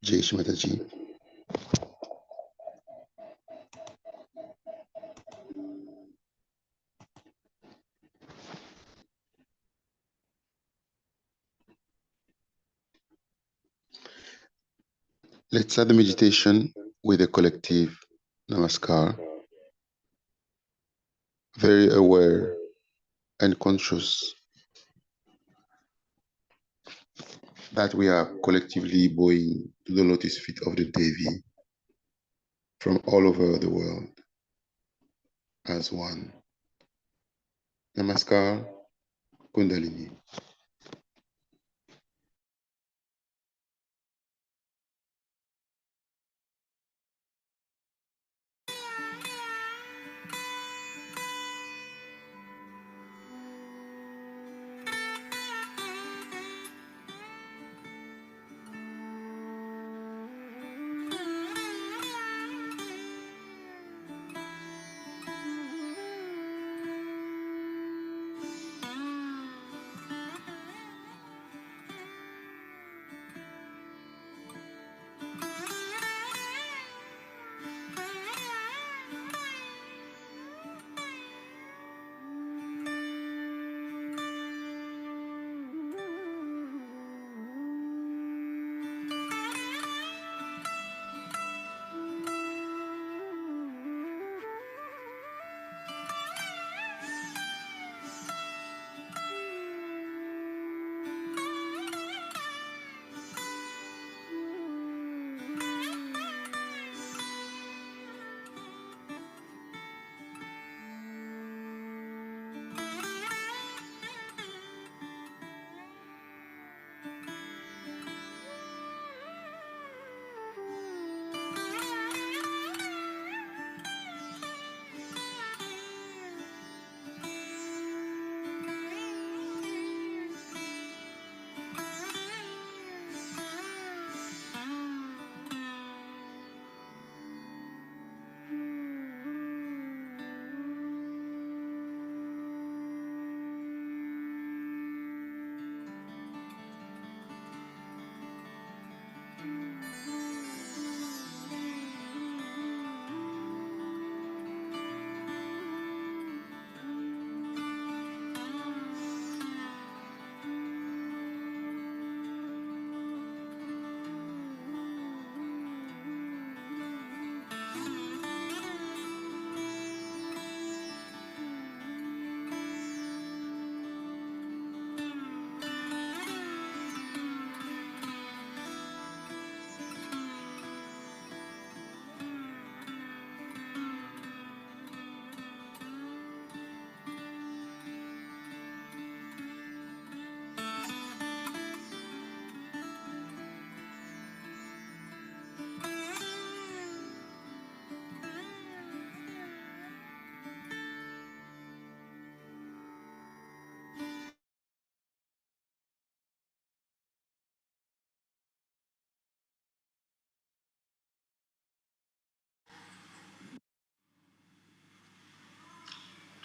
Jai Shri Mataji. Let's start the meditation with a collective namaskar, very aware and conscious that we are collectively bowing to the lotus feet of the Devi from all over the world as one. Namaskar, Kundalini.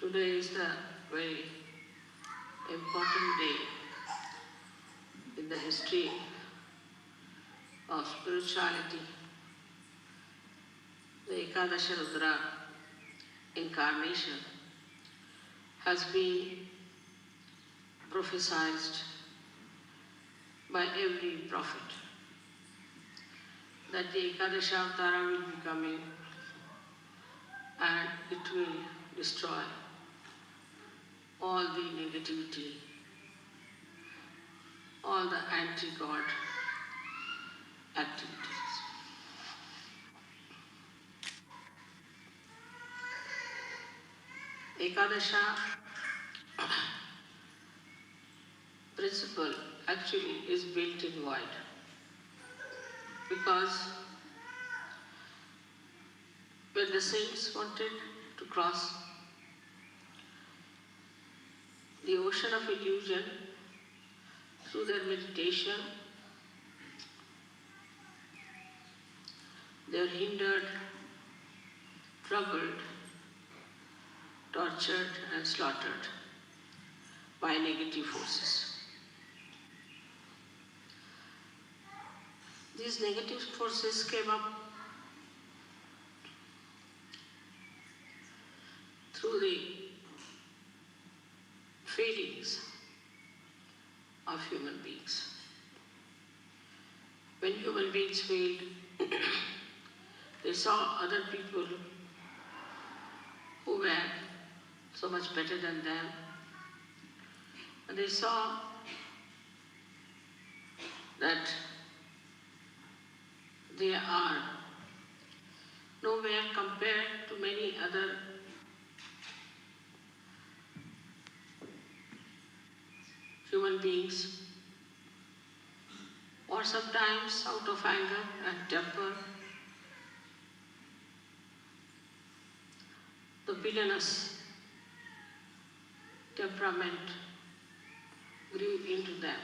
Today is the very important day in the history of spirituality. The Ekadesha Rudra incarnation has been prophesied by every prophet that the Ekadesha Avtara will be coming and it will destroy all the negativity, all the anti-God activities. Ekadesha principle actually is built in void because when the saints wanted to cross the ocean of illusion through their meditation, they are hindered, troubled, tortured and slaughtered by negative forces. these negative forces came up through the feelings of human beings. When human beings failed, they saw other people who were so much better than them, and they saw that they are nowhere compared to many other human beings, or sometimes out of anger and temper, the villainous temperament grew into them.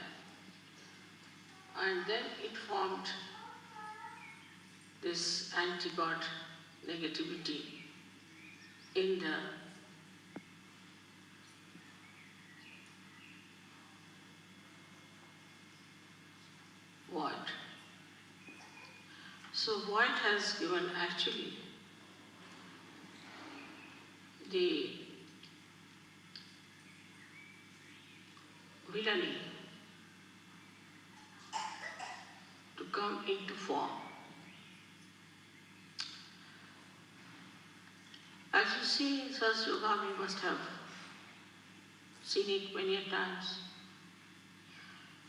And then it formed this anti-God negativity in the void. So void has given actually the villainy to come into form. As you see in Sas Yoga, we must have seen it many a times,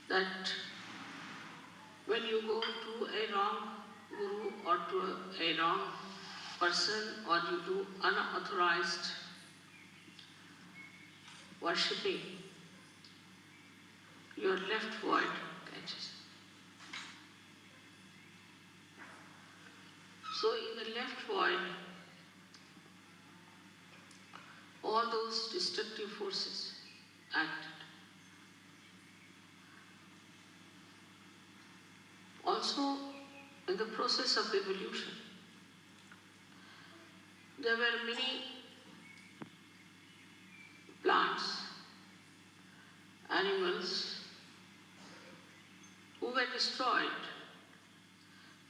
that when you go to a wrong guru or to a wrong person, or you do unauthorized worshipping, your left void catches. So in the left void, all those destructive forces acted. Also, in the process of evolution, there were many plants, animals who were destroyed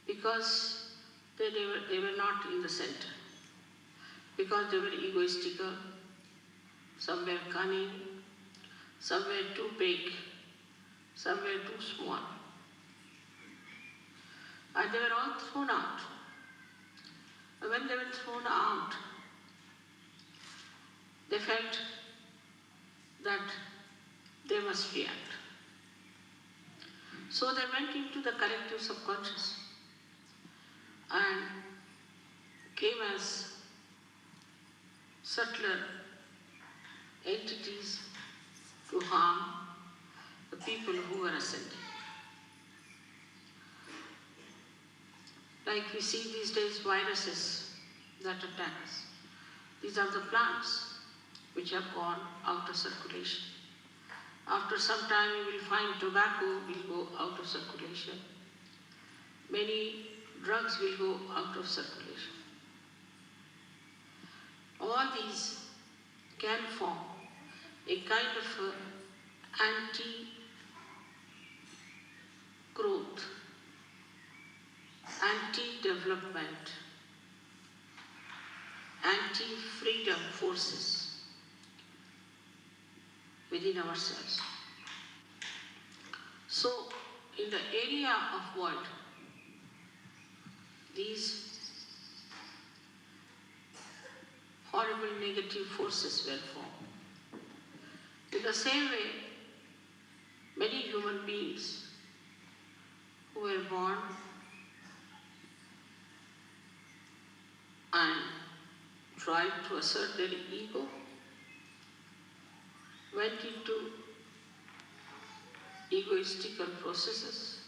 because they were not in the center, because they were egoistical, some were cunning, some were too big, some were too small. And they were all thrown out. And when they were thrown out, they felt that they must react. So they went into the collective subconscious and came as subtler entities to harm the people who were ascending. Like we see these days viruses that attack us. These are the plants which have gone out of circulation. After some time you will find tobacco will go out of circulation. Many drugs will go out of circulation. All these can form a kind of anti-growth, anti-development, anti-freedom forces within ourselves. So, in the area of void, these horrible negative forces were formed. In the same way, many human beings who were born and tried to assert their ego went into egoistical processes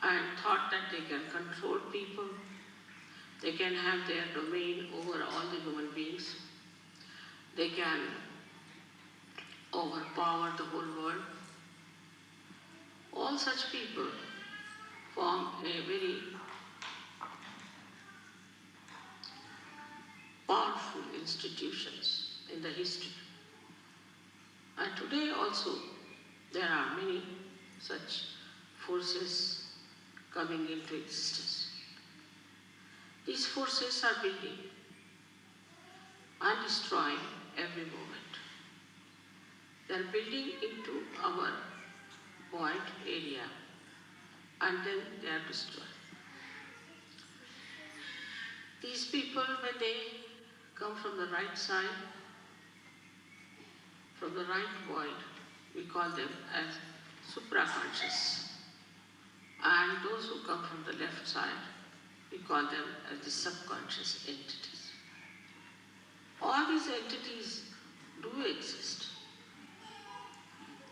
and thought that they can control people, they can have their domain over all the human beings, they can overpower the whole world. All such people form a very powerful institutions in the history. And today also there are many such forces coming into existence. These forces are building and destroying every moment. They are building into our void area and then they are destroyed. These people, when they come from the right side, from the right void, we call them as supraconscious. And those who come from the left side, we call them as the subconscious entities. All these entities do exist.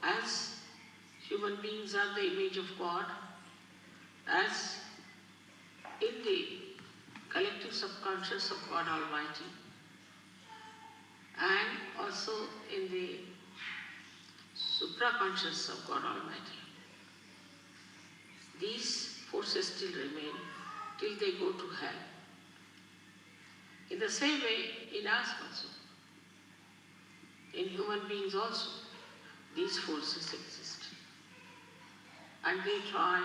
As human beings are the image of God, as in the collective subconscious of God Almighty, and also in the supraconscious of God Almighty. These forces still remain till they go to hell. In the same way, in us also, in human beings also, these forces exist. And they try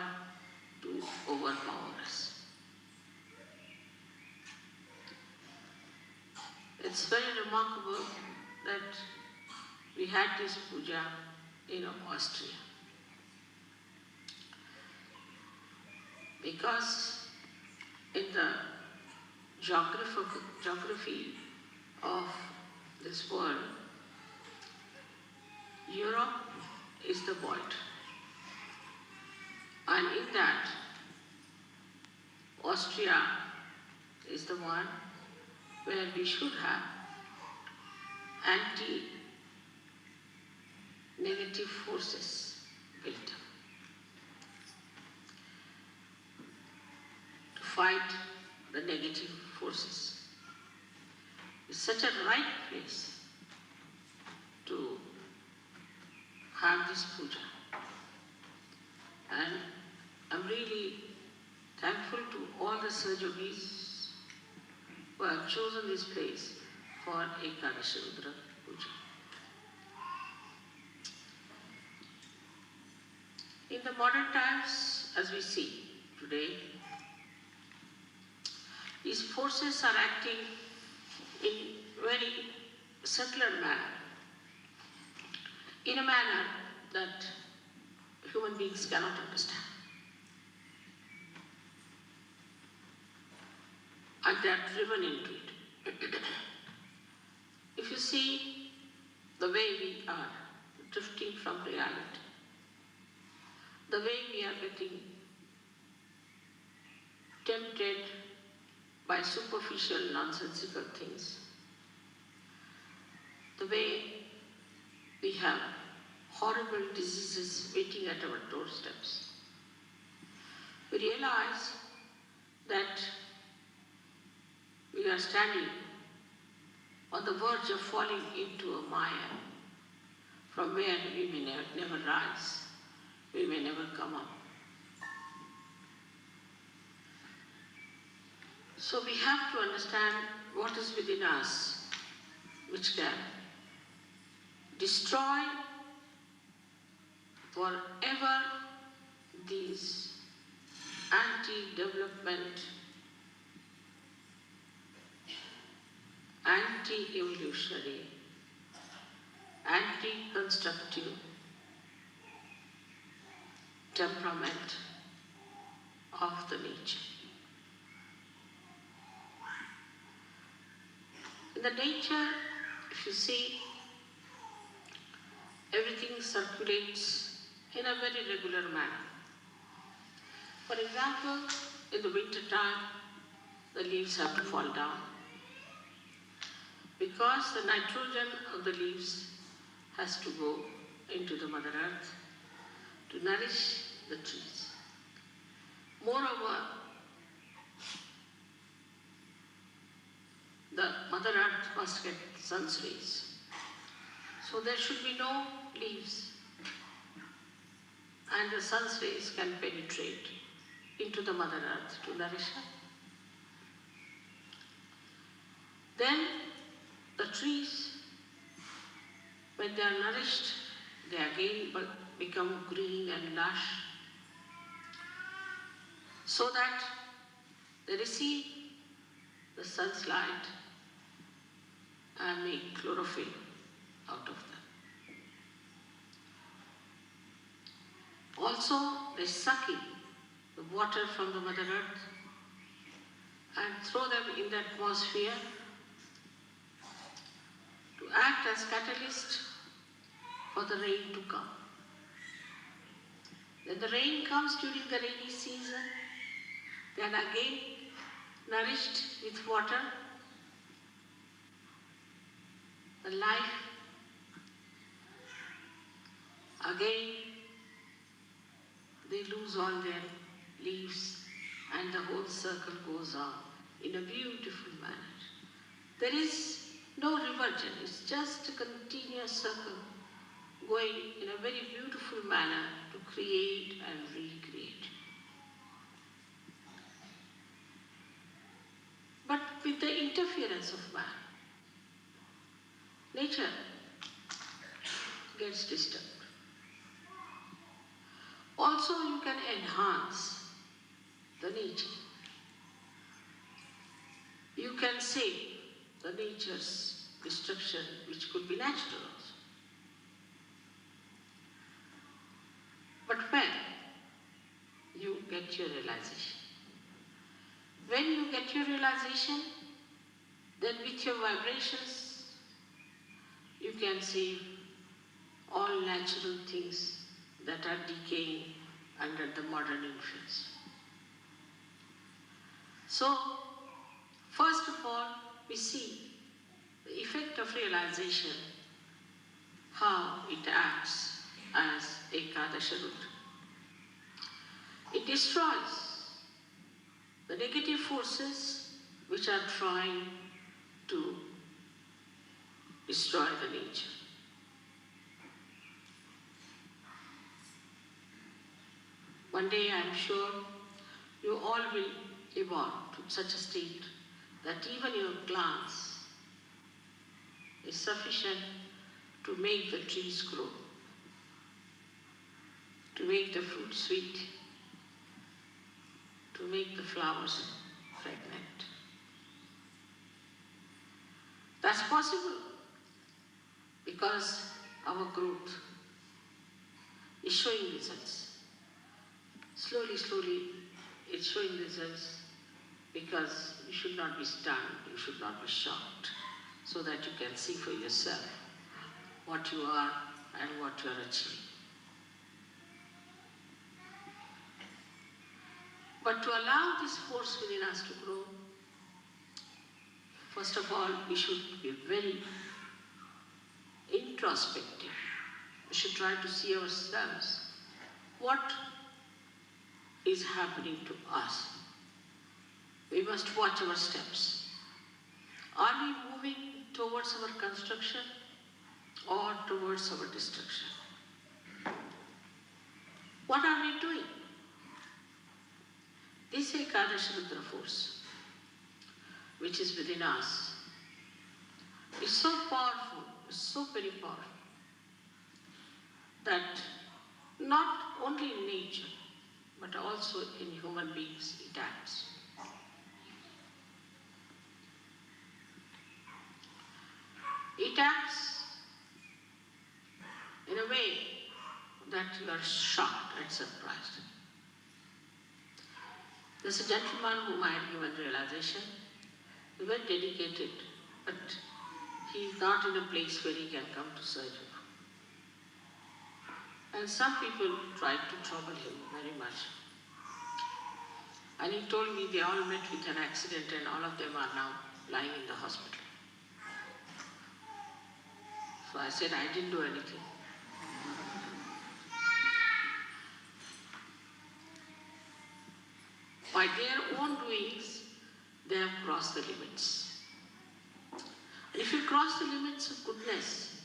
to overpower us. It's very remarkable that we had this puja in Austria. Because in the geography of this world, Europe is the void. And in that, Austria is the one where we should have anti-negative forces built up to fight the negative forces. It's such a right place to have this puja. And I'm really thankful to all the Sahajogis who have chosen this place for Ekadesha Rudra puja. In the modern times, as we see today, these forces are acting in very subtler manner, in a manner that human beings cannot understand. And they are driven into it. If you see the way we are drifting from reality, the way we are getting tempted by superficial, nonsensical things, the way we have horrible diseases waiting at our doorsteps, we realize that we are standing on the verge of falling into a mire from where we may never rise, we may never come up. So we have to understand what is within us which can destroy forever these anti-development, anti-evolutionary, anti-constructive temperament of the nature. In the nature, if you see, everything circulates in a very regular manner. For example, in the winter time, the leaves have to fall down because the nitrogen of the leaves has to go into the Mother Earth to nourish the trees. Moreover, the Mother Earth must get sun's rays. So there should be no leaves, and the sun's rays can penetrate into the Mother Earth to nourish her. Then the trees, when they are nourished, they again become green and lush. so that they receive the sun's light and make chlorophyll out of them. Also, they suck in the water from the Mother Earth and throw them in the atmosphere to act as catalyst for the rain to come. Then the rain comes during the rainy season, then again nourished with water, the life again they lose all their leaves and the whole circle goes on in a beautiful manner. There is no reversion, it's just a continuous circle going in a very beautiful manner to create and recreate. But with the interference of man, nature gets disturbed. Also, you can enhance the nature. You can save the nature's destruction, which could be natural also. But when you get your realization, when you get your realization, then with your vibrations, you can save all natural things that are decaying under the modern influence. So, first of all, we see the effect of realization, how it acts as Ekadesha Rudra. It destroys the negative forces which are trying to destroy the nature. One day I am sure you all will evolve to such a state that even your glance is sufficient to make the trees grow, to make the fruit sweet, to make the flowers fragrant. That's possible because our growth is showing results. Slowly, slowly, it's showing results because you should not be stunned, you should not be shocked, so that you can see for yourself what you are and what you are achieving. But to allow this force within us to grow, first of all, we should be very introspective. We should try to see ourselves. What is happening to us? We must watch our steps. Are we moving towards our construction or towards our destruction? What are we doing? This Ekadesha Rudra force, which is within us, is so powerful, is so very powerful, that not only in nature, but also in human beings it acts. It acts in a way that you are shocked and surprised. There's a gentleman whom I had given realization. He was very dedicated, but he is not in a place where he can come to surgery. And some people tried to trouble him very much. And he told me they all met with an accident and all of them are now lying in the hospital. So I said, I didn't do anything. By their own doings, they have crossed the limits. And if you cross the limits of goodness,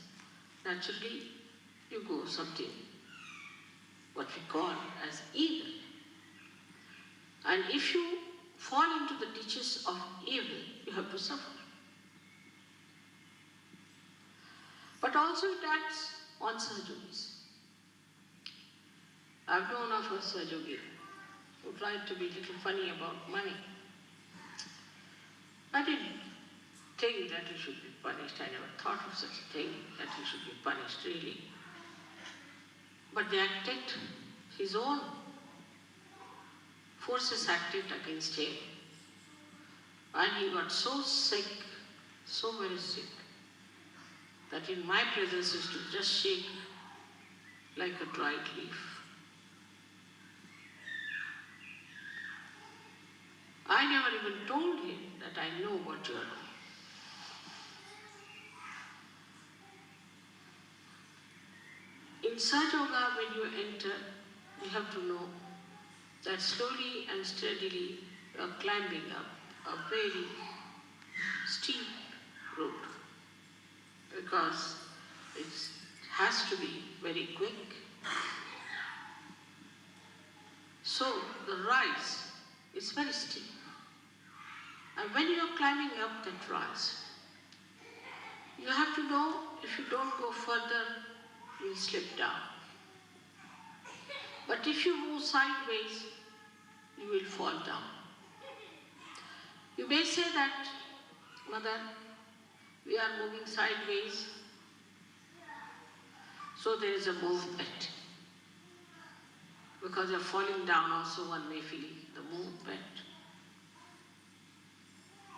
naturally you go something, what we call as evil. And if you fall into the ditches of evil, you have to suffer. But also it acts on Sahajogis. I've known of a Sahajogi who tried to be a little funny about money. I didn't think that he should be punished. I never thought of such a thing, that he should be punished really. But they acted, his own forces acted against him. And he got so sick, so very sick, that in my presence he used to just shake like a dried leaf. I never even told him that I know what you are doing. In Sahaja, when you enter, you have to know that slowly and steadily you are climbing up a very steep road, because it has to be very quick. So the rise is very steep. And when you are climbing up that rise, you have to know if you don't go further, you will slip down. But if you move sideways, you will fall down. You may say that, Mother, we are moving sideways, so there is a movement. Because you're falling down also, one may feel the movement.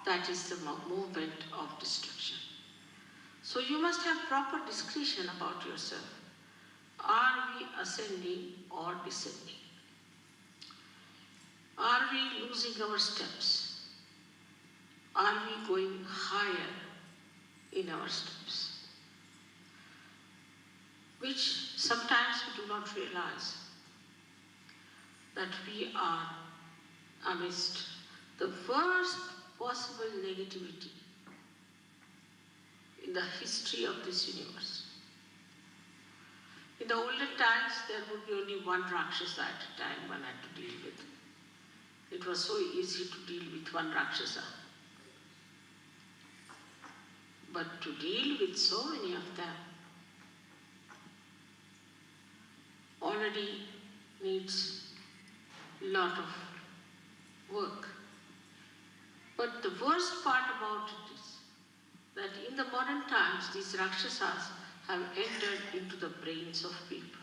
That is the movement of destruction. So you must have proper discretion about yourself. Are we ascending or descending? Are we losing our steps? Are we going higher in our steps? Which sometimes we do not realize that we are amidst the worst possible negativity in the history of this universe. In the olden times, there would be only one Rakshasa at a time one had to deal with. It was so easy to deal with one Rakshasa. But to deal with so many of them already needs a lot of work. But the worst part about it is that in the modern times, these Rakshasas have entered into the brains of people.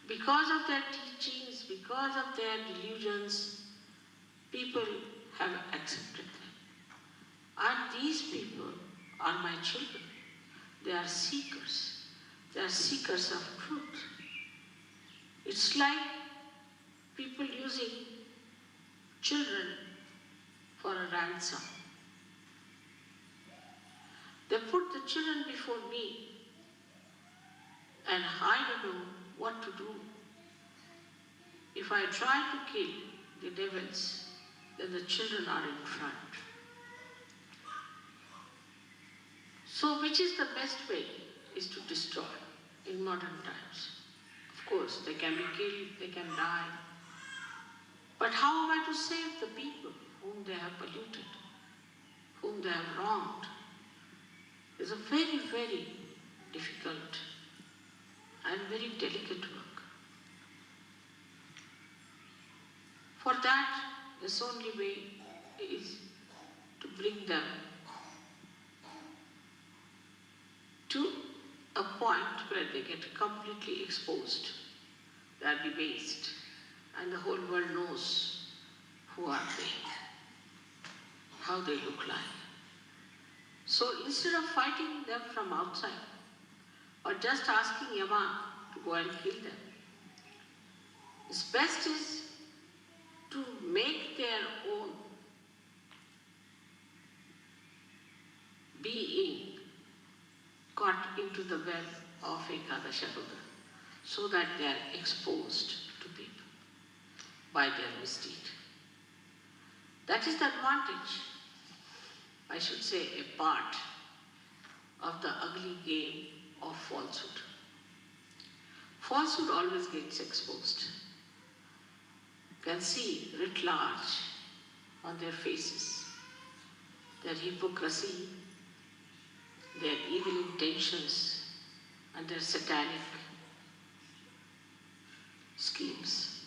Because of their teachings, because of their delusions, people have accepted them. And these people are my children. They are seekers. They are seekers of truth. It's like people using children for a ransom. They put the children before me, and I don't know what to do. If I try to kill the devils, then the children are in front. So which is the best way is to destroy in modern times. Of course, they can be killed, they can die. But how am I to save the people whom they have polluted, whom they have wronged? It's a very, very difficult and very delicate work. For that, the only way is to bring them to a point where they get completely exposed. They are debased, and the whole world knows who are they, how they look like. So instead of fighting them from outside, or just asking Yama to go and kill them, it's best is to make their own being caught into the web of Ekadesha Rudra, so that they are exposed to people by their misdeed. That is the advantage, I should say, a part of the ugly game of falsehood. Falsehood always gets exposed. You can see writ large on their faces their hypocrisy, their evil intentions, and their satanic schemes.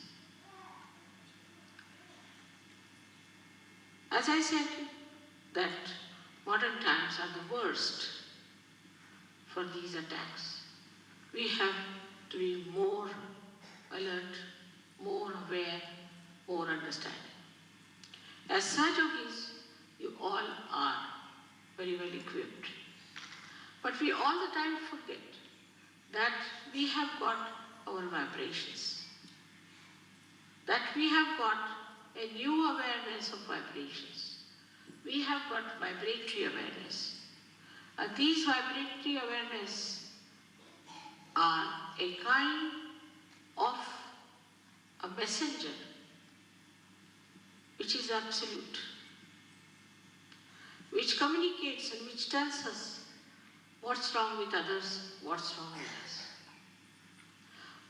As I said, that modern times are the worst for these attacks. We have to be more alert, more aware, more understanding. As Sahajogis, you all are very well equipped. But we all the time forget that we have got our vibrations, that we have got a new awareness of vibrations. We have got vibratory awareness. And these vibratory awareness are a kind of a messenger which is absolute, which communicates and which tells us what's wrong with others, what's wrong with us.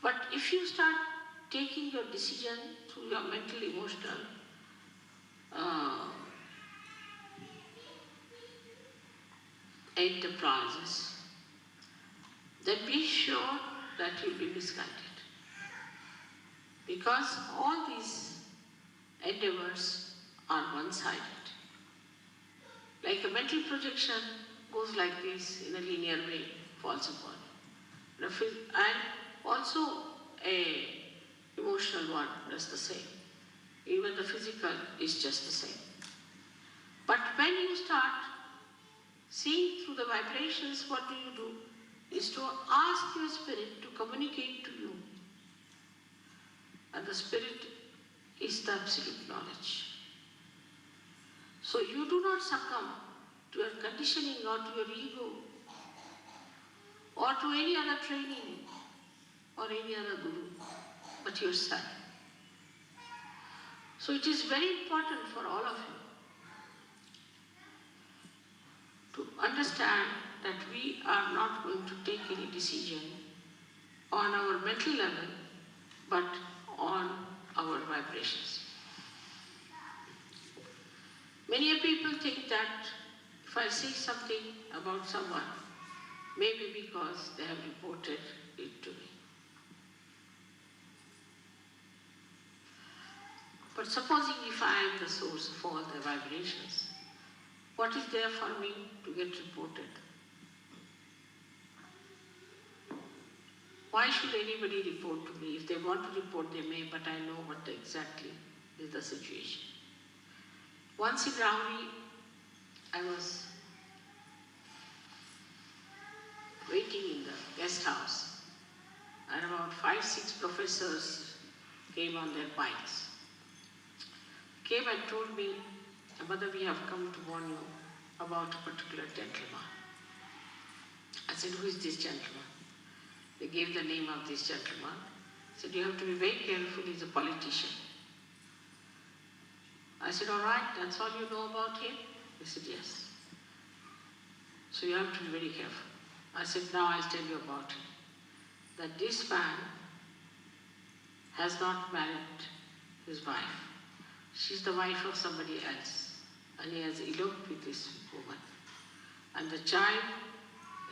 But if you start taking your decision through your mental, emotional enterprises, then be sure that you'll be misguided. Because all these endeavors are one-sided. Like a mental projection goes like this in a linear way, falls upon. And also a emotional one does the same. Even the physical is just the same. But when you start seeing through the vibrations, what do? Is to ask your spirit to communicate to you. And the spirit is the absolute knowledge. So you do not succumb to your conditioning or to your ego or to any other training or any other guru, but yourself. So it is very important for all of you to understand that we are not going to take any decision on our mental level, but on our vibrations. Many people think that if I say something about someone, maybe because they have reported it to me. But supposing if I am the source of all the vibrations, what is there for me to get reported? Why should anybody report to me? If they want to report, they may, but I know what exactly is the situation. Once in Rauri, I was waiting in the guest house, and about 5-6 professors came on their bikes. Came and told me, "Mother, we have come to warn you about a particular gentleman." I said, "Who is this gentleman?" They gave the name of this gentleman. I said, "You have to be very careful, he's a politician." I said, "All right, that's all you know about him?" They said, "Yes." "So you have to be very careful." I said, "Now I'll tell you about him. That this man has not married his wife. She's the wife of somebody else. And he has eloped with this woman. And the child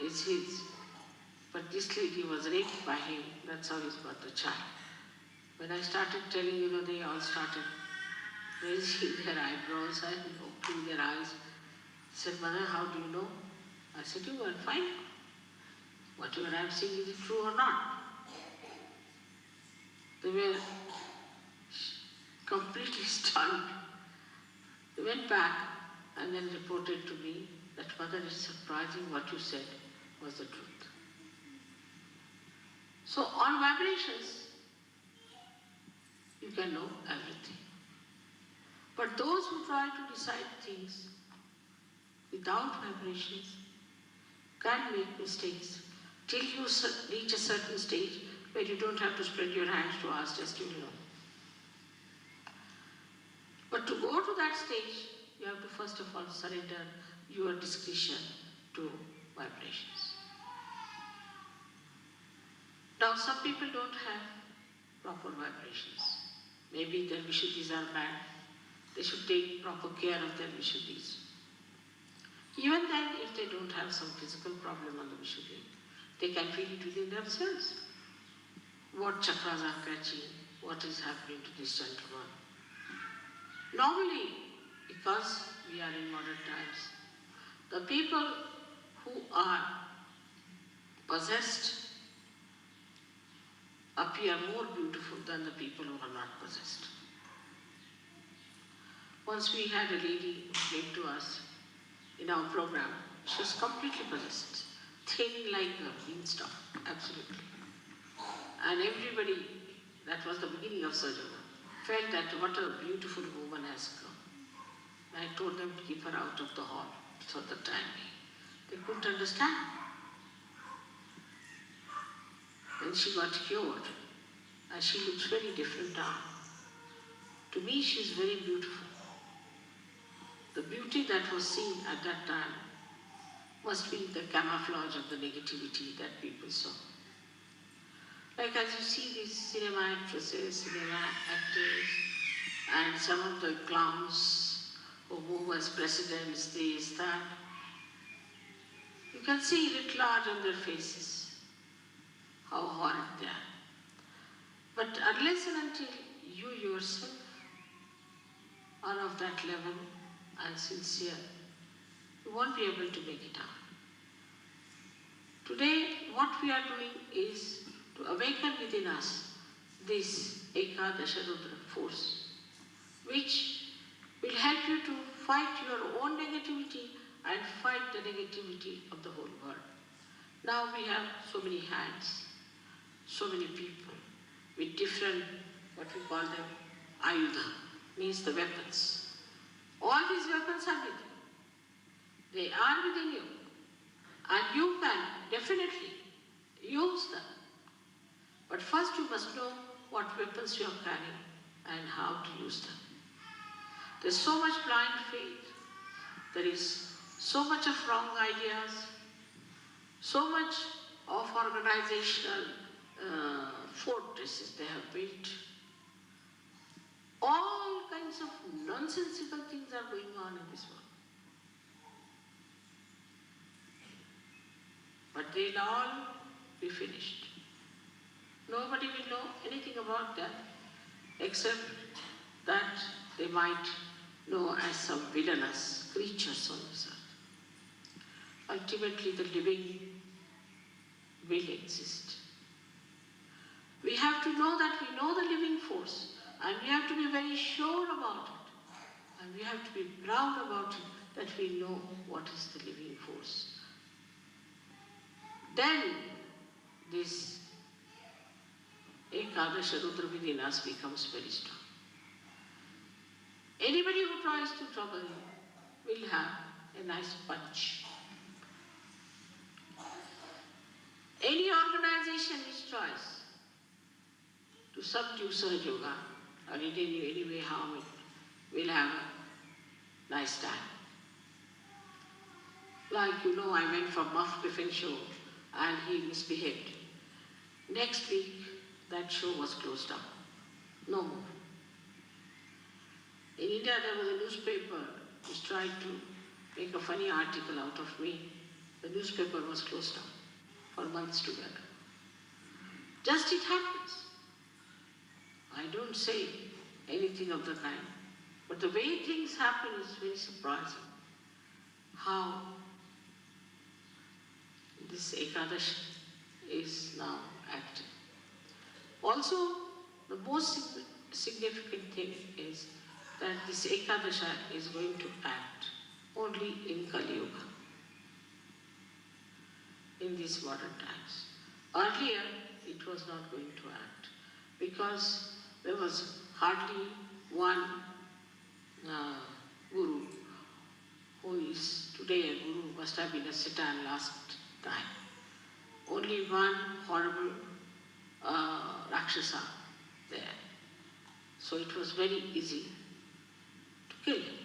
is his. But this lady was raped by him. That's how he's got the child." When I started telling, they all started raising their eyebrows and opening their eyes. I said, "Mother, how do you know?" I said, "You go and find out. Whatever I'm saying, is it true or not?" They were completely stunned. They went back and then reported to me that, "Mother, it's surprising what you said was the truth." So on vibrations, you can know everything. But those who try to decide things without vibrations can make mistakes till you reach a certain stage where you don't have to spread your hands to ask, just you know. But to go to that stage, you have to first of all surrender your discretion to vibrations. Now, some people don't have proper vibrations. Maybe their Vishuddhis are bad. They should take proper care of their Vishuddhis. Even then, if they don't have some physical problem on the Vishuddhi, they can feel it within themselves. What chakras are catching, what is happening to this gentleman. Normally, because we are in modern times. The people who are possessed appear more beautiful than the people who are not possessed. Once we had a lady who came to us in our program. She was completely possessed, thin like a beanstalk, absolutely. And everybody, that was the beginning of Sahaja, felt that what a beautiful woman has come. I told them to keep her out of the hall for the time being. They couldn't understand. Then she got cured, and she looks very different now. To me, she's very beautiful. The beauty that was seen at that time must be the camouflage of the negativity that people saw. Like as you see these cinema actresses, cinema actors, and some of the clowns who move as presidents, this, that, you can see writ large on their faces how horrid they are. But unless and until you yourself are of that level and sincere, you won't be able to make it out. Today, what we are doing is to awaken within us this Ekadesha Rudra force, which will help you to fight your own negativity and fight the negativity of the whole world. Now we have so many hands, so many people with different, what we call them, ayudha, means the weapons. All these weapons are with you. They are within you. And you can definitely use them. But first you must know what weapons you are carrying and how to use them. There's so much blind faith. There is so much of wrong ideas, so much of organizational fortresses they have built. All kinds of nonsensical things are going on in this world. But they'll all be finished. Nobody will know anything about them except that they might know as some villainous creatures on this earth. Ultimately, the living will exist. We have to know that we know the living force, and we have to be very sure about it. And we have to be proud about it, that we know what is the living force. Then this Ekadesha Rudra within us becomes very strong. Anybody who tries to trouble you will have a nice punch. Any organization which tries to subdue Sahaja Yoga or in any way harm it will have a nice time. Like I went for Muff Griffin show and he misbehaved. Next week, that show was closed down. No more. In India, there was a newspaper which tried to make a funny article out of me. The newspaper was closed down for months together. Just it happens. I don't say anything of the kind, but the way things happen is very surprising. How this Ekadesha is now active. Also, the most significant thing is that this Ekadesha is going to act only in Kali Yuga, in these modern times. Earlier, it was not going to act because there was hardly one guru who is today a guru, must have been a Satan last time. Only one horrible Rakshasa there. So it was very easy to kill him.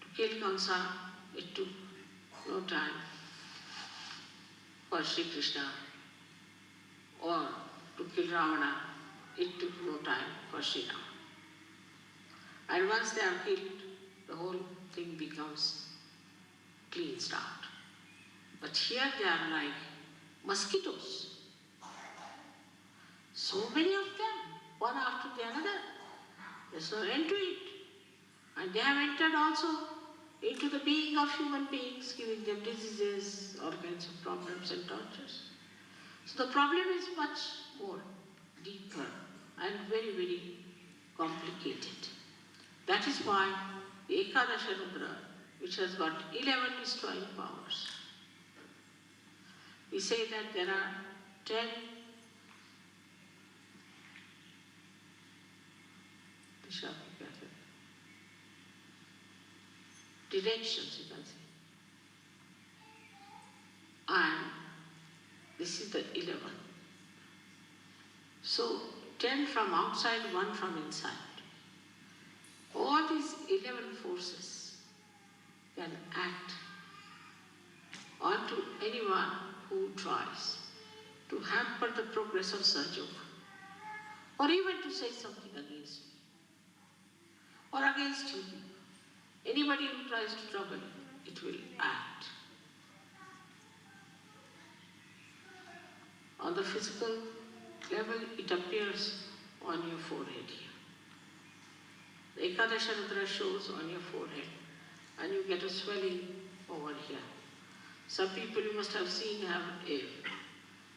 To kill Kamsa, it took no time for Sri Krishna, or to kill Ravana, it took no time for Sri Rama. And once they are killed, the whole thing becomes clean start. But here they are like mosquitoes. So many of them, one after the other. There's no end to it. And they have entered also into the being of human beings, giving them diseases, all kinds of problems and tortures. So the problem is much more deeper and very, very complicated. That is why the Ekadesha Rudra, which has got 11 destroying powers, we say that there are 10 directions, you can say. And this is the 11. So 10 from outside, 1 from inside. All these 11 forces can act onto anyone who tries to hamper the progress of Sahaja, or even to say something against me, or against you. Anybody who tries to trouble it will act. On the physical level, it appears on your forehead here. The Ekadesha Rudra shows on your forehead, and you get a swelling over here. Some people you must have seen have a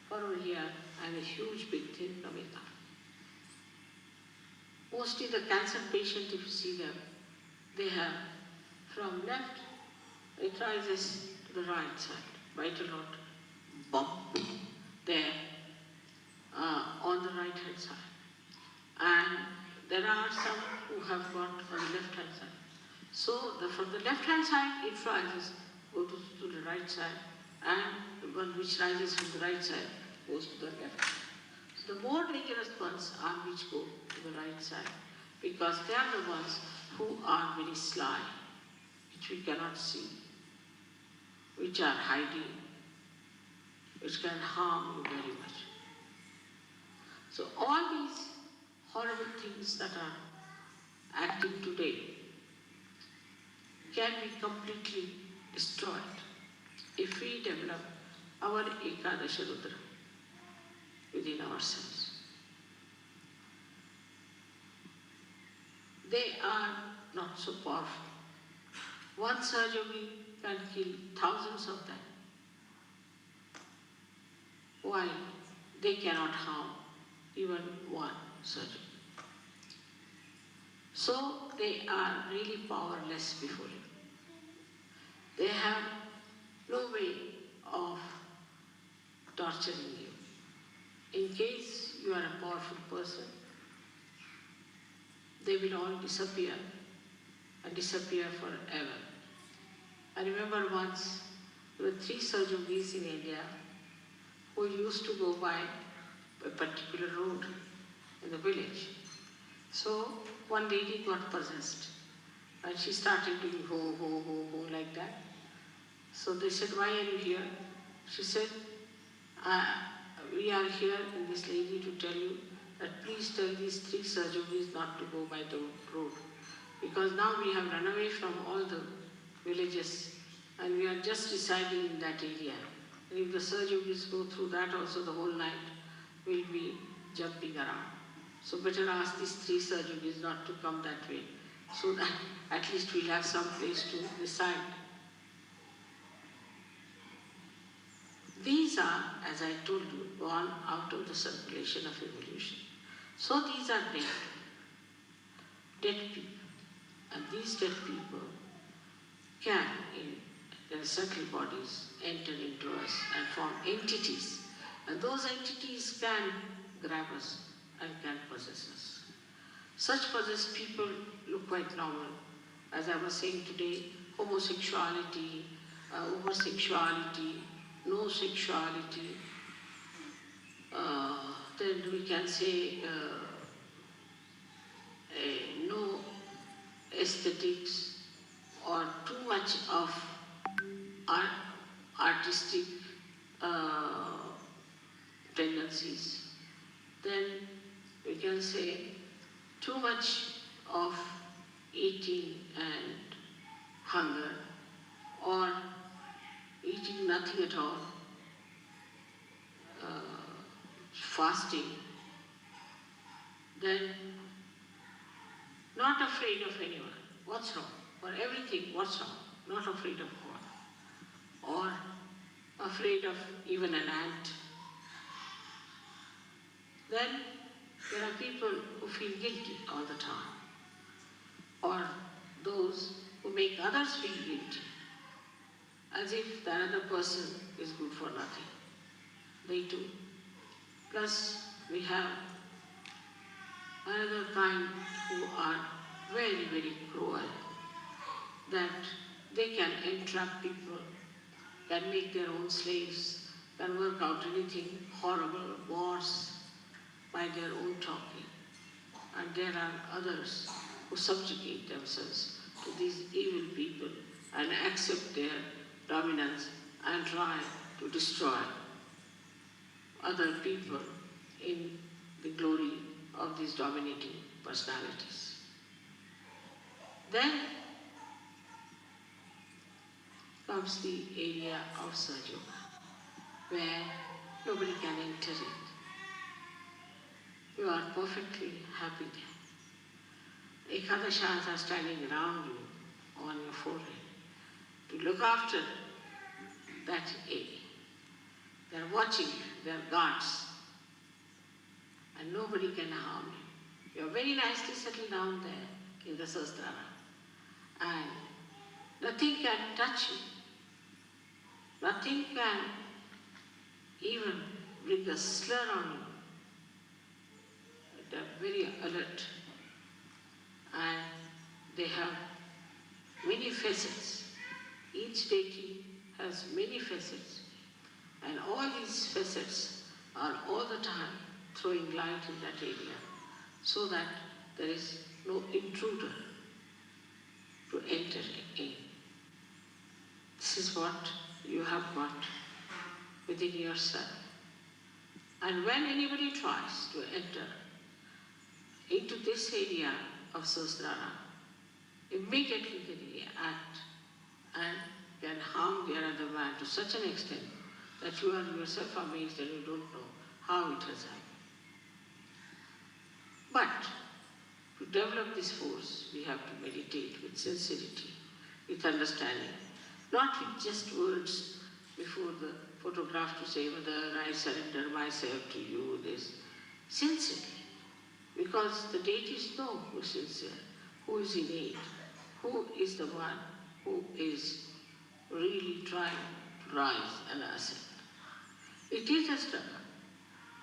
furrow here and a huge big thing coming up. Mostly the cancer patient, if you see them, they have from left, it rises to the right side, vital lot, bump there on the right hand side. And there are some who have got on the left hand side. So from the left hand side, it rises, goes to the right side, and the one which rises from the right side goes to the left. So the more dangerous ones are which go to the right side, because they are the ones who are very sly, which we cannot see, which are hiding, which can harm you very much. So all these horrible things that are acting today can be completely destroyed if we develop our Ekadesha Rudra within ourselves. They are not so powerful. One Sahaja can kill thousands of them. Why? They cannot harm even one Sahaja. So they are really powerless before you. They have no way of torturing you. In case you are a powerful person, they will all disappear and disappear forever. I remember once there were 3 Sahajogis in India who used to go by a particular road in the village. So one lady got possessed and she started doing ho, ho, ho, ho like that. So they said, why are you here? She said, we are here in this lady to tell you that please tell these 3 Sahajogis not to go by the road. Because now we have run away from all the villages and we are just residing in that area. And if the Sahajogis go through that also, the whole night will be jumping around. So better ask these 3 Sahajogis not to come that way, so that at least we'll have some place to reside. These are, as I told you, born out of the circulation of evolution. So these are dead people. And these dead people can, in their subtle bodies, enter into us and form entities. And those entities can grab us and can possess us. Such possessed people look quite normal. As I was saying today, homosexuality, oversexuality, no sexuality, then we can say no aesthetics or too much of artistic tendencies. Then we can say too much of eating and hunger, or eating nothing at all, fasting, then not afraid of anyone. what's wrong? For everything, what's wrong? Not afraid of God or afraid of even an ant. Then there are people who feel guilty all the time, or those who make others feel guilty, as if the other person is good for nothing. They too. Plus, we have another kind who are very, very cruel, that they can entrap people, can make their own slaves, can work out anything horrible, wars by their own talking. And there are others who subjugate themselves to these evil people and accept their dominance and try to destroy other people in the glory of these dominating personalities. Then comes the area of Sahaja, where nobody can enter it. You are perfectly happy there. Ekadeshas are standing around you on your forehead to look after that area. They are watching, they are guards, and nobody can harm you. You are very nicely settled down there in the Sahasrara, and nothing can touch you. Nothing can even bring a slur on you. They are very alert, and they have many facets. Each deity has many facets, and all these facets are all the time throwing light in that area so that there is no intruder to enter in. This is what you have got within yourself. And when anybody tries to enter into this area of Sahasrara, immediately they act and can harm the other man to such an extent that you are yourself amazed and you don't know how it has happened. But to develop this force, we have to meditate with sincerity, with understanding, not with just words before the photograph to say, Mother, I surrender myself to you, this. Sincerely. Because the deities know who is sincere, who is innate, who is the one who is really trying to rise and ascend. It is a struggle,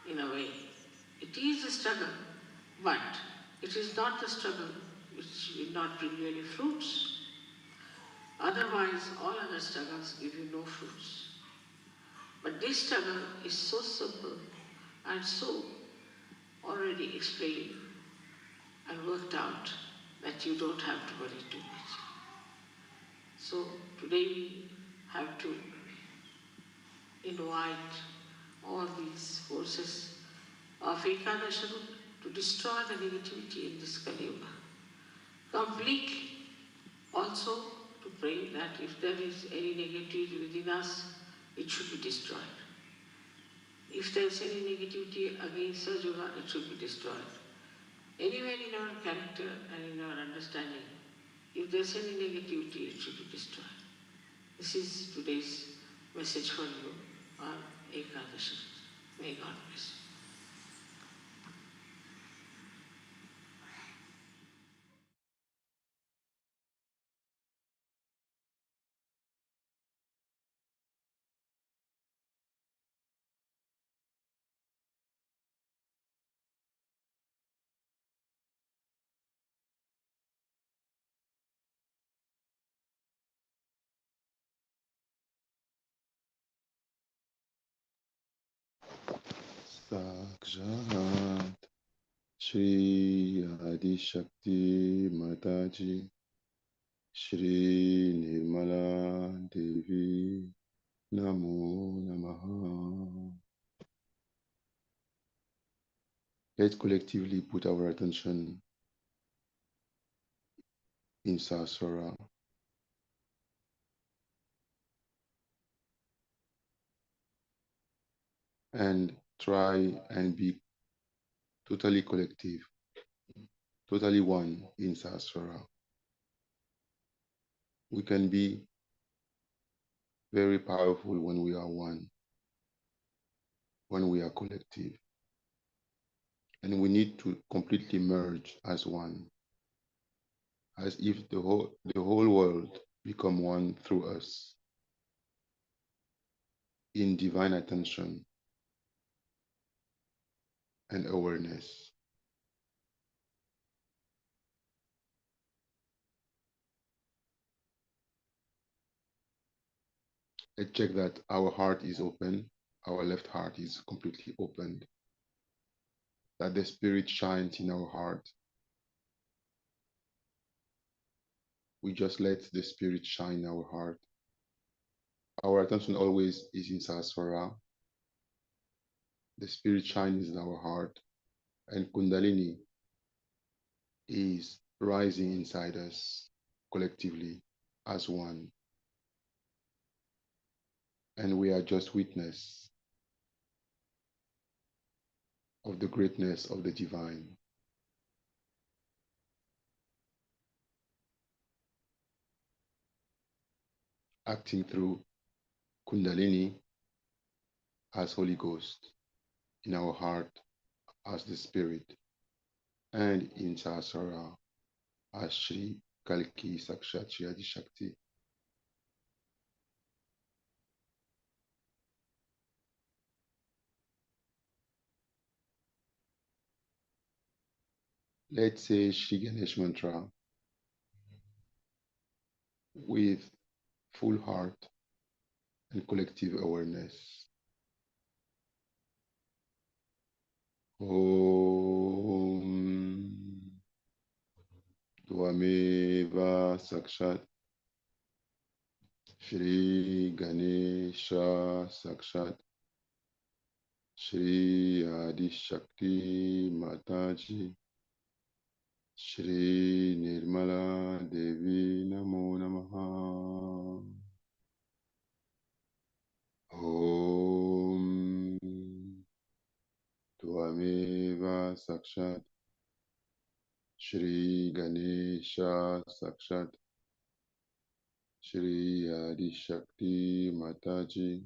in a way. It is a struggle, but it is not the struggle which will not bring you any fruits. Otherwise, all other struggles give you no fruits. But this struggle is so simple and so already explained and worked out that you don't have to worry too much. So today we have to invite all these forces of Ekadesha to destroy the negativity in this Kali Yuga. Completely. Also to pray that if there is any negativity within us, it should be destroyed. If there is any negativity against Sahaja, it should be destroyed. Anywhere in our character and in our understanding, if there is any negativity, it should be destroyed. This is today's message for you on Ekadesha. May God bless you. Sakshat Shri Adi Shakti Mataji Shri Nirmala Devi Namo Namaha. Let's collectively put our attention in Sahasrara and try and be totally collective, totally one in Sahasrara. We can be very powerful when we are one, when we are collective. And we need to completely merge as one, as if the whole world become one through us in divine attention and awareness. Let's check that our heart is open, our left heart is completely opened, that the spirit shines in our heart. We just let the spirit shine in our heart. Our attention always is in Sahasrara. The spirit shines in our heart, and Kundalini is rising inside us collectively as one. And we are just witness of the greatness of the divine. Acting through Kundalini as Holy Ghost, in our heart as the Spirit, and in Sahasrara as Shri Kalki Sakshat Shri Adi Shakti. Let's say Shri Ganesh mantra with full heart and collective awareness. Om Tvameva Sakshat Shri Ganesha Sakshat Shri Adi Shakti Mataji Shri Nirmala Devi Namo Namaha. Om Tvameva Sakshat Shri Ganesha Sakshat Shri Adi Shakti Mataji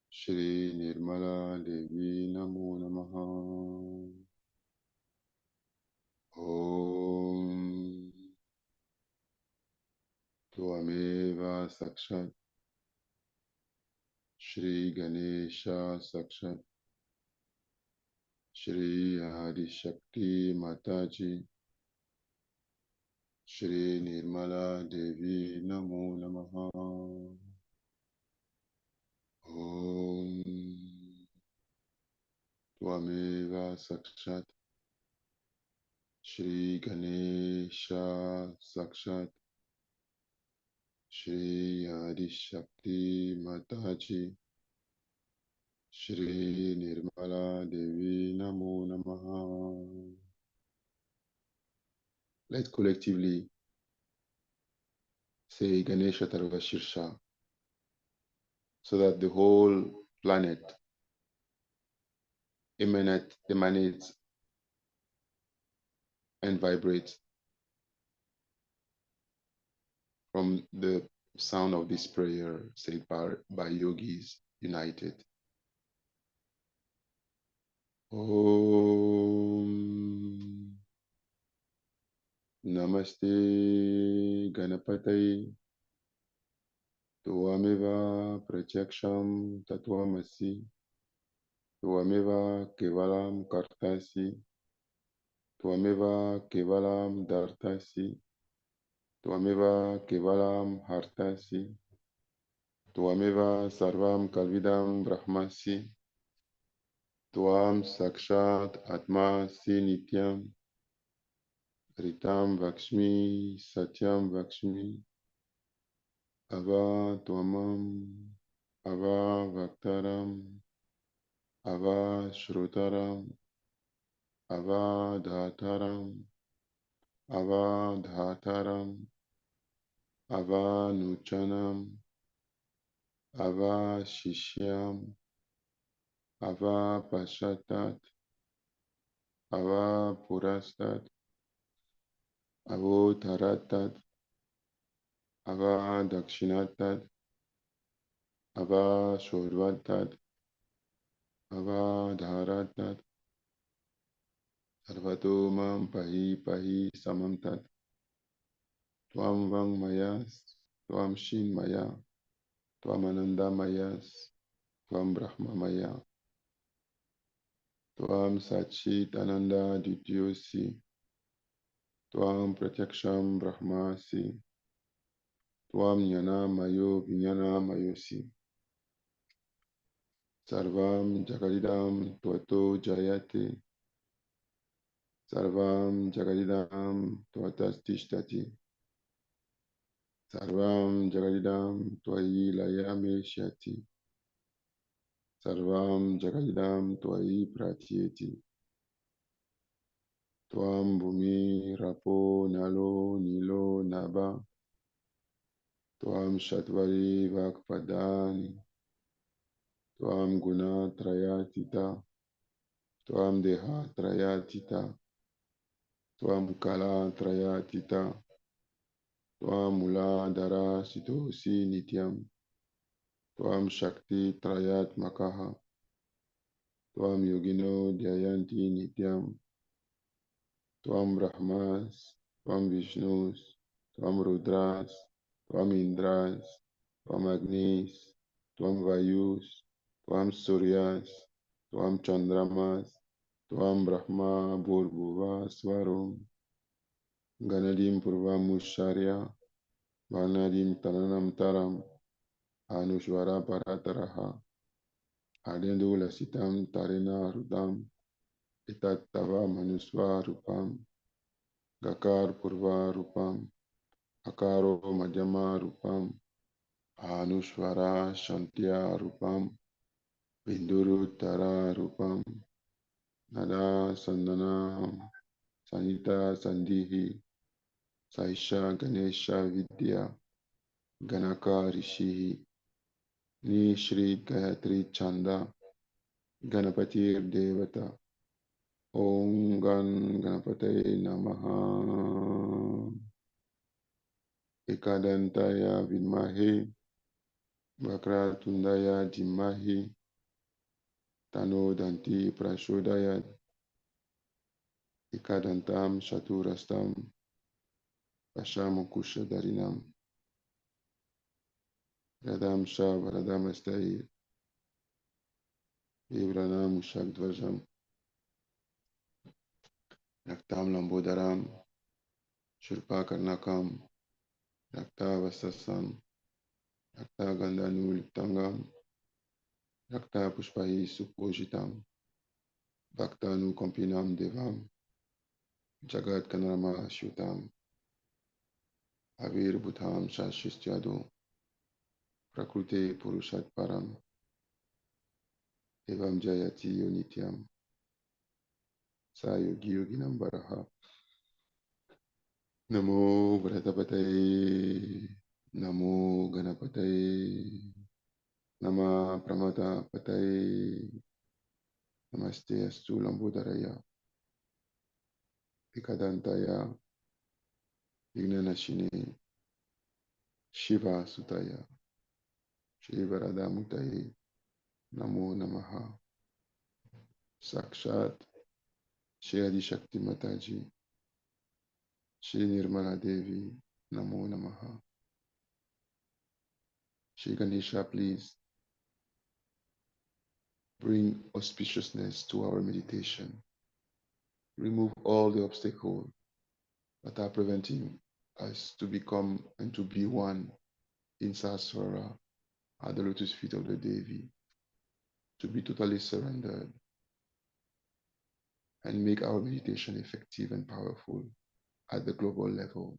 Shri Nirmala Devi Namo Namaha. Om Tvameva Sakshat Shri Ganesha Sakshat Shri Adi Shakti Mataji Shri Nirmala Devi Namo Namaha. Om Tvameva Sakshat Shri Ganesha Sakshat Shri Adi Shakti Mataji Shri Nirmala Devi Namo Namaha. Let's collectively say Ganesha Tarvashirsha so that the whole planet emanates and vibrates from the sound of this prayer said by yogis united. Om Namaste Ganapataye Tvameva Pratyaksham Tattvamasi Tvameva Kevalam Kartasi Tvameva Kevalam Dartasi Tvameva Kevalam Hartasi Tvameva Sarvam Kalvidam Brahmasi Tvam Sakshat Atmasi Nityam Ritam Vakshmi Satyam Vakshmi Ava Tvamam Ava Vaktaram Ava Shrotaram Ava Dhataram Ava Dhataram Ava Nuchanam Ava Shishyam Ava Pashatat Ava Purastat Avo Taratat Ava Dakshinatad, Ava Shorvatad, Ava Dharatad, Sarvato Mam Pahi Pahi Samamtad, Tuam Vang Mayas, Tuam Shin Maya, Tuam Ananda Mayas, Tuam Brahma Maya, Tuam Sachit Ananda Dityosi, Tuam Pratyaksham Brahmasi, Tuam Jnana Mayo Vijnana Mayosi, Sarvam Jagadidam Tvato Jayate, Sarvam Jagadidam Tvatastishthati, Sarvam Jagadidam Tvayi Layame Shyati, Sarvam Jagadidam Tvayi Pratyeti, Tvam Bhumi Rapo Nalo Nilo Naba, Tvam Shatvari Vakpadani, Tvam Guna Trayatita, Tvam Deha Trayatita, Tvam Kala Trayatita, Tvam Mula Dara Sitosi Nityam, Tvam Shakti Trayat Makaha, Tvam Yogino Dhyayanti Nityam, Tvam Brahmas, Tvam Vishnus, Tvam Rudras, Tvam Indras, Tvam Agnis, Tvam Vayus, Tvam Suryas, Tvam Chandramas, Tvam Brahma Bhurbhuva Svarum, Ganadim Purvamusharya, Vanadim Taranam Taram, Anushvara Parataraha, Adendu Lasitam Tarena Rudam, Itat Tava Manusva Rupam, Gakar Purva Rupam, Akaro Madhyama Rupam, Anushvara Shantya Rupam, Binduru Tara Rupam, Nada Sandana Sanita Sandihi, Saisha Ganesha Vidya, Ganaka Rishihi, Ni Shri Gayatri Chanda, Ganapatir Devata, Om Ganapate Namaha, Ekadantaya Vidmahe, Vakratundaya Dhimahi, Tano Danti Prashodayat, Ekadantam Shaturastam, Pashamukusha Darinam, Radam Shah Varadam Astai, Vibranam Ushagdvajam, Raktam Lambodaram, Shurpa Karnakam, Rakta Vasasam, Rakta Gandanul Tangam, Rakta Pushpahi Supojitam, Bhaktanu Kompinam Devam, Jagat Kanarama Shutam, Avir Bhutam Shashistyadu, Prakrute Purushat Param, Evam Jayati Yonityam, Sayogi Yoginam Baraha, Namo Bharatapataye, Namo Ganapataye, Nama Pramata Pataye, Namaste Astu Lambodaraya, Ekadantaya, Vignanashine, Shiva Sutaya, Shiva Radhamutaye, Namo Namaha, Sakshat, Shri Adi Shakti Mataji, Shri Nirmala Devi, Namo Namaha. Shri Ganesha, please bring auspiciousness to our meditation. Remove all the obstacles that are preventing us to become and to be one in Saswara at the lotus feet of the Devi, to be totally surrendered and make our meditation effective and powerful at the global level.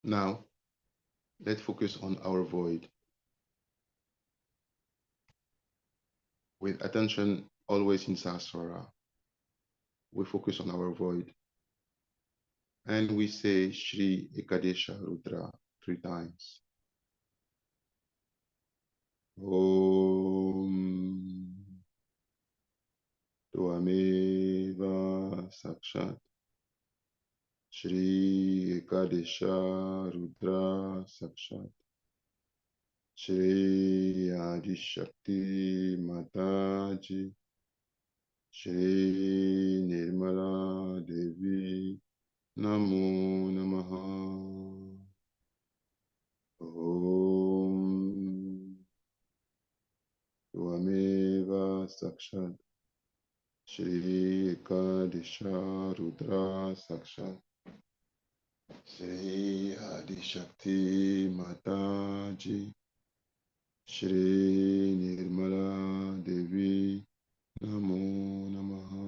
Now, let's focus on our void. With attention always in Sahasrara, we focus on our void. And we say Shri Ekadesha Rudra 3 times. Om Tvameva Sakshat Shri Ekadesha Rudra Sakshat Shri Adi Shakti Mataji Shri Nirmala Devi Namo Namaha. Om Tvameva Sakshat Shri Ekadesha Rudra Sakshat Shri Adi Shakti Mataji Shri Nirmala Devi Namo Namaha.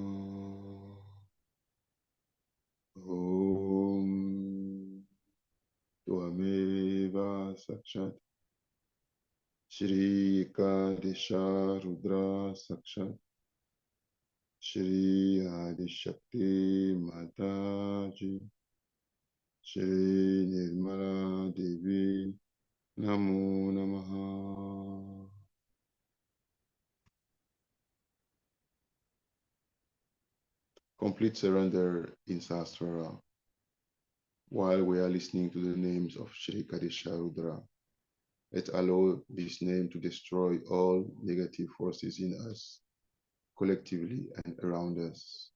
Om Tvameva Sakshat Shri Ekadesha Rudra Sakshat Shri Adi Shakti Mataji Shri Nirmala Devi Namo Namaha. Complete surrender in Sahasrara while we are listening to the names of Shri Kadesha Rudra. Let's allow this name to destroy all negative forces in us, collectively and around us.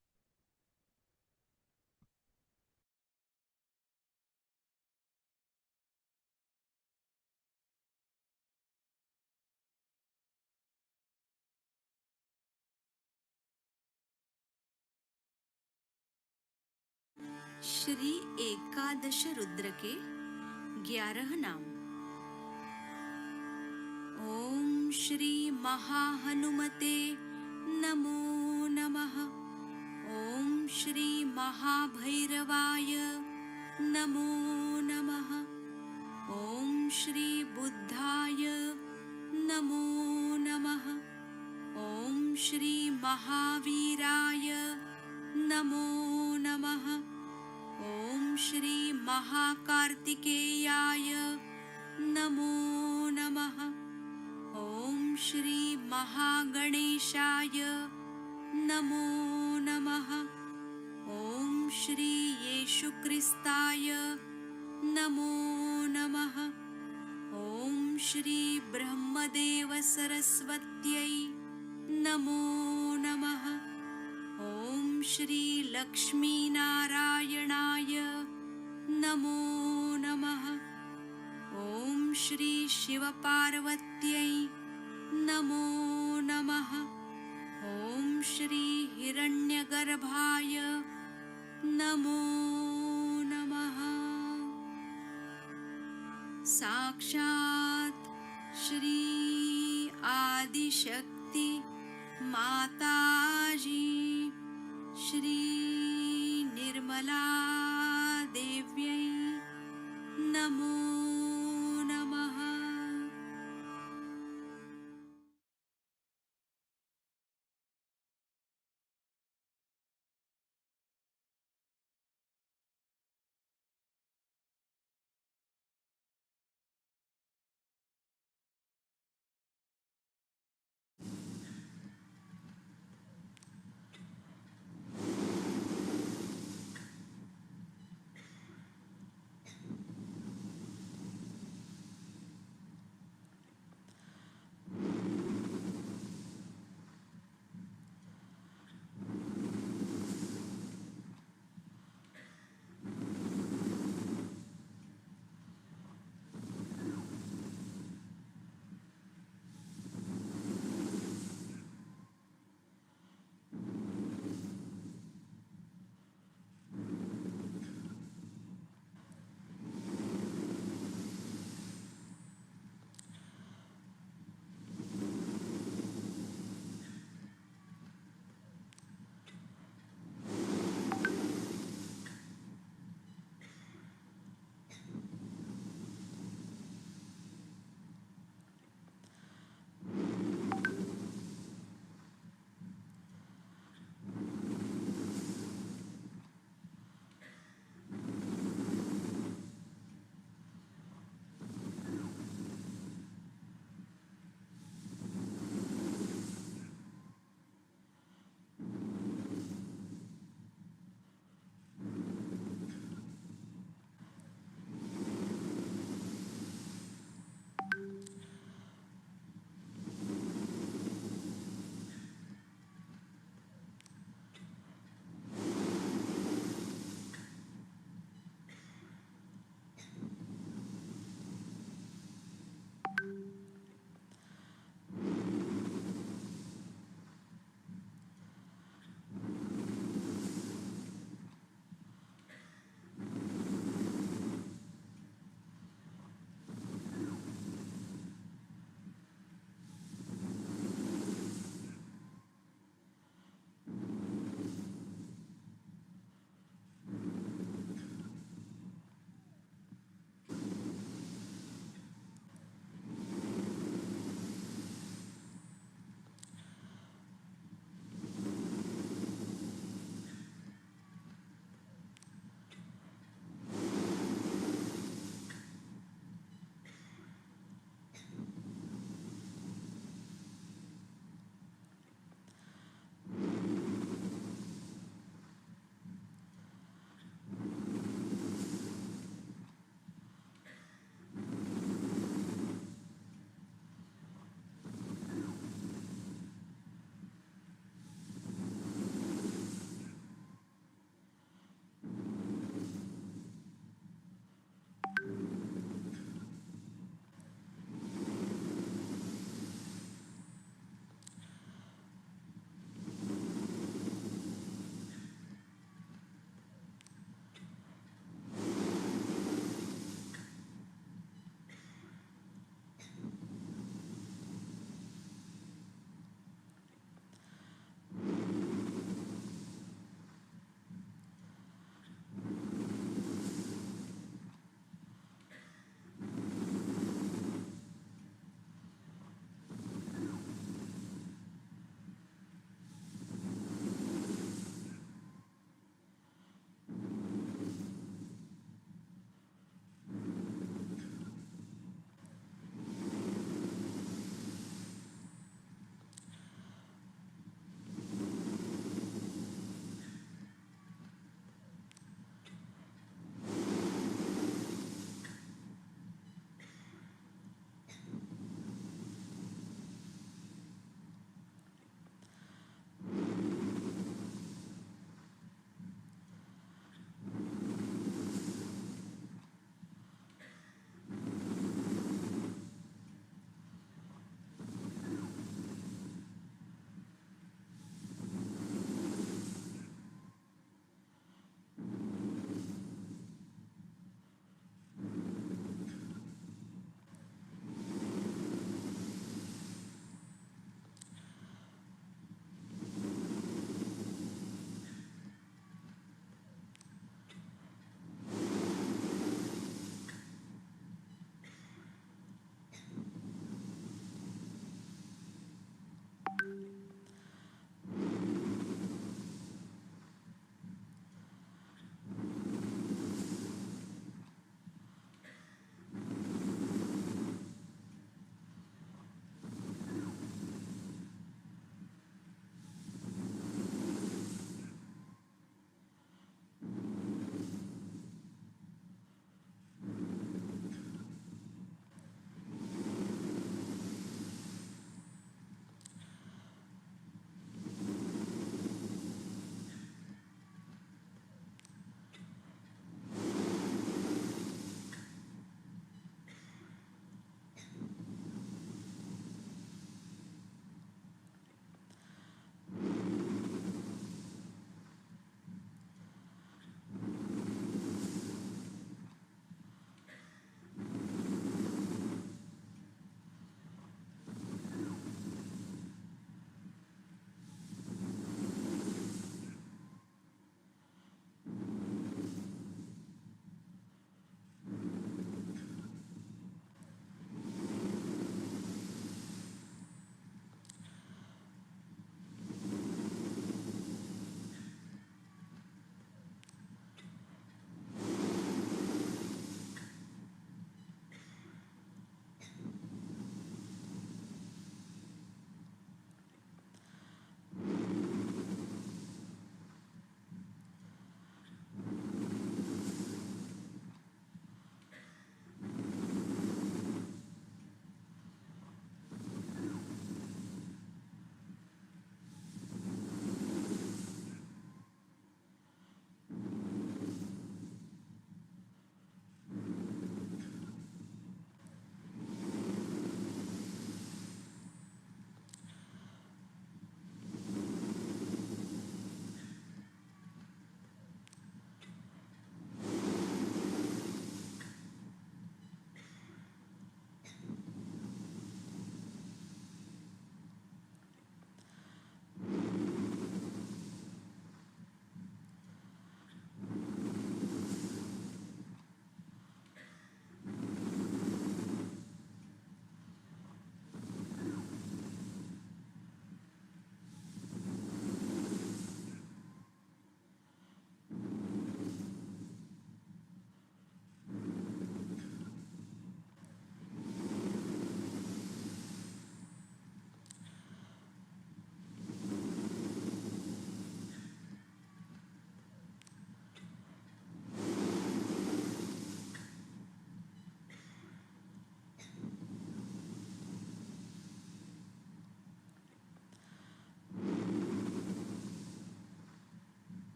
Shri एकादश रुद्र के 11 नाम। ओम श्री महाहनुमते नमो नमः। ओम श्री महाभैरवाय नमो नमः। ओम श्री बुद्धाय नमो नमः। ओम श्री महावीराय नमो नमः। ओम श्री महाकार्तिकेयाय नमो नमः। ओम श्री महागणेशाय नमो नमः। ओम श्री येशुक्रिस्ताय नमो नमः। ओम श्री ब्रह्मदेव सरस्वत्यै नमो नमः। ओम श्री लक्ष्मीनारायणाय नमो नमः। ओम श्री शिवपार्वत्यै नमो नमः। ओम श्री हिरण्यगर्भाय नमो नमः। साक्षात् श्री आदिशक्ति माताजी श्री निर्मला देव्यै नमो नमः।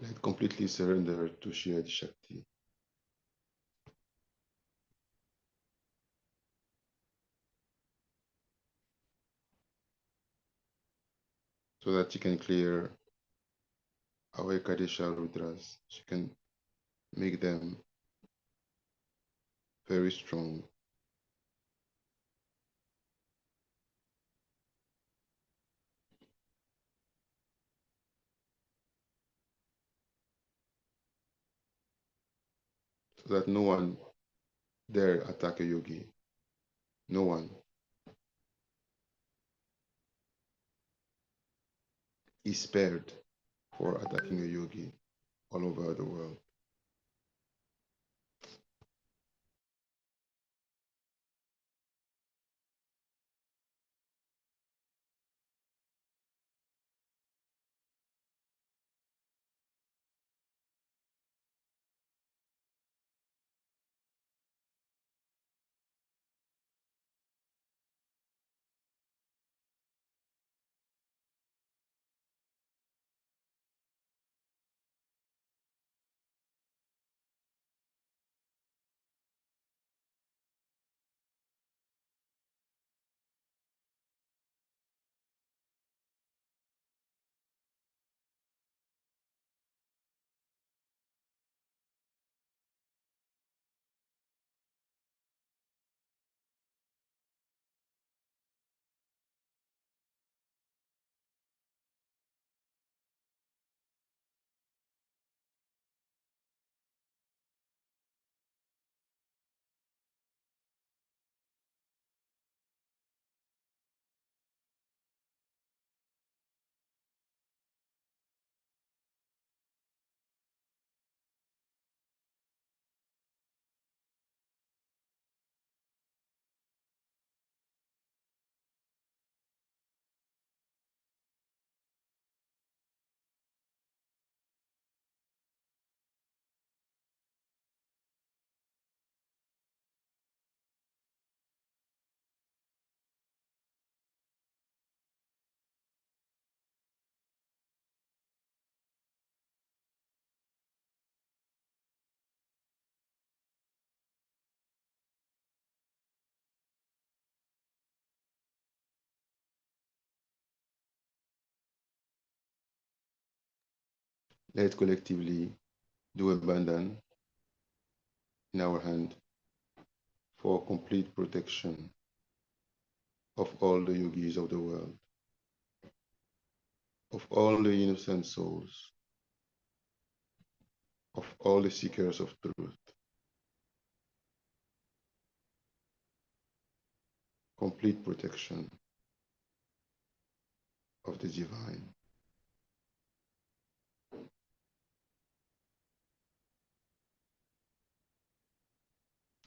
Let completely surrender to Shri Shakti. So that she can clear our Ekadesha Rudras. She can make them very strong. So that no one dare attack a yogi. No one is spared for attacking a yogi all over the world. Let collectively do a bandhan in our hand for complete protection of all the yogis of the world, of all the innocent souls, of all the seekers of truth. Complete protection of the divine.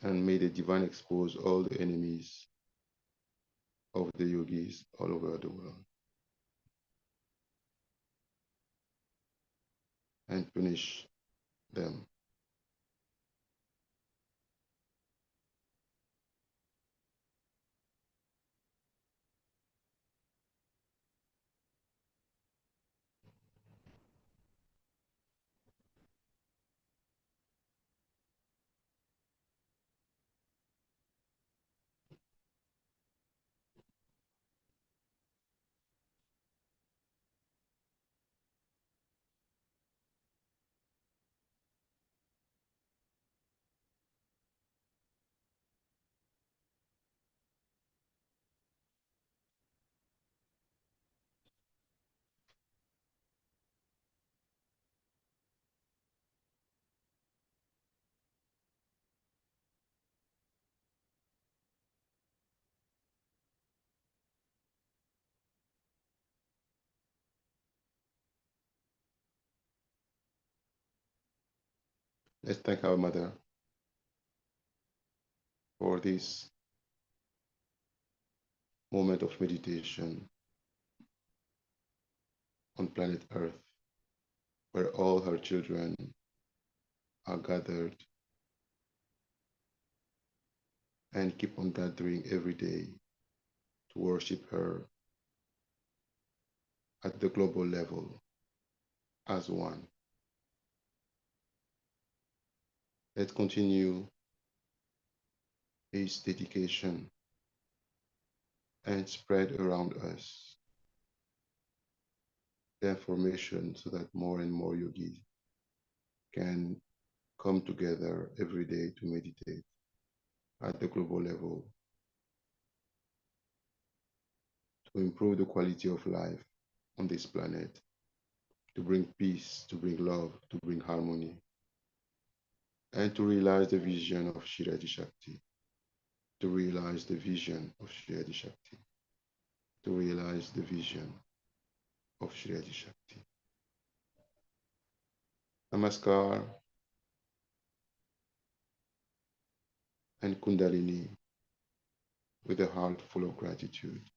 And may the divine expose all the enemies of the yogis all over the world and punish them. Let's thank our Mother for this moment of meditation on planet Earth, where all her children are gathered and keep on gathering every day to worship her at the global level as one. Let's continue his dedication and spread around us the information so that more and more yogis can come together every day to meditate at the global level to improve the quality of life on this planet, to bring peace, to bring love, to bring harmony, and to realize the vision of Shiradi Shakti, to realize the vision of Shiradi Shakti, to realize the vision of Shiradi Shakti. Namaskar and Kundalini with a heart full of gratitude.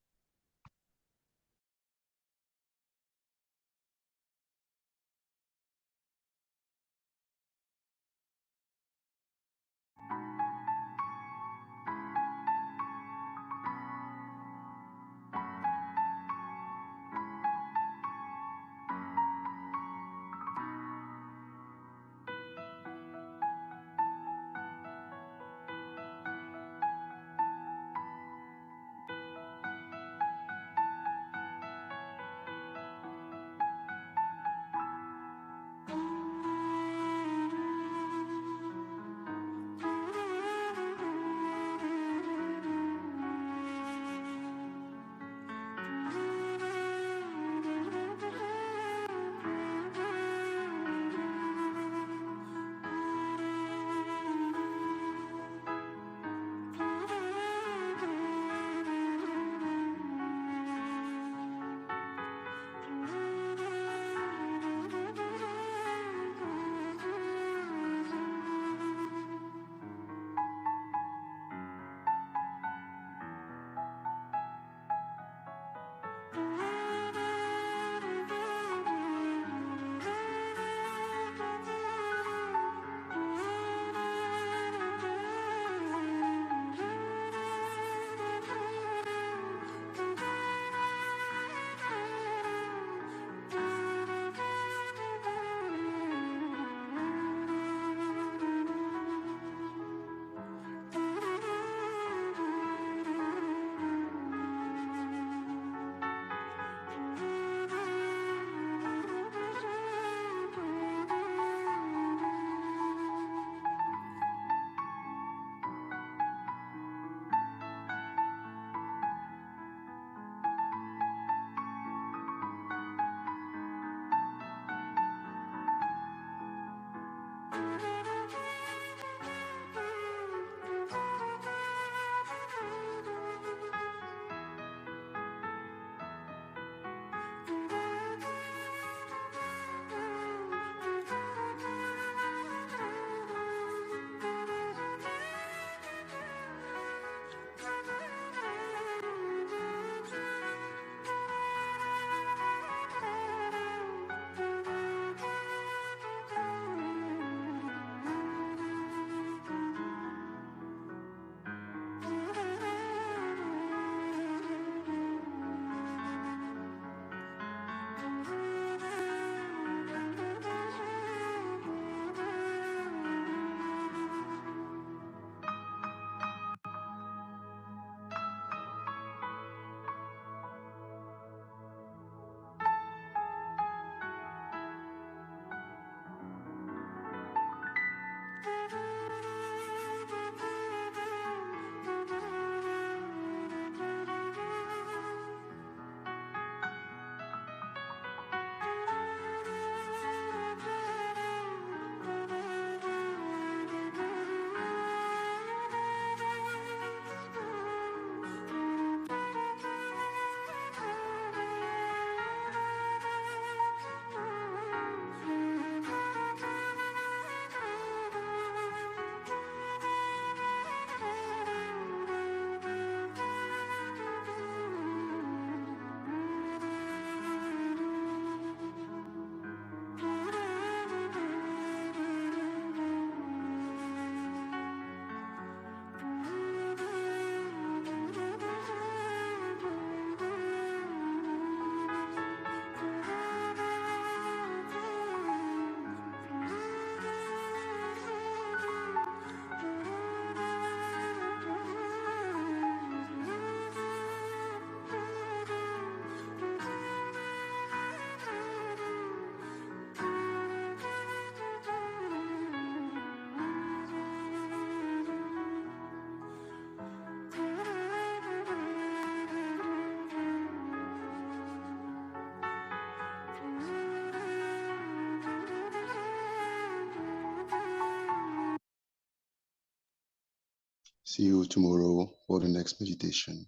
See you tomorrow for the next meditation.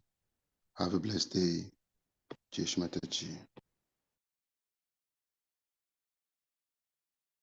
Have a blessed day. Jai Shri Mataji.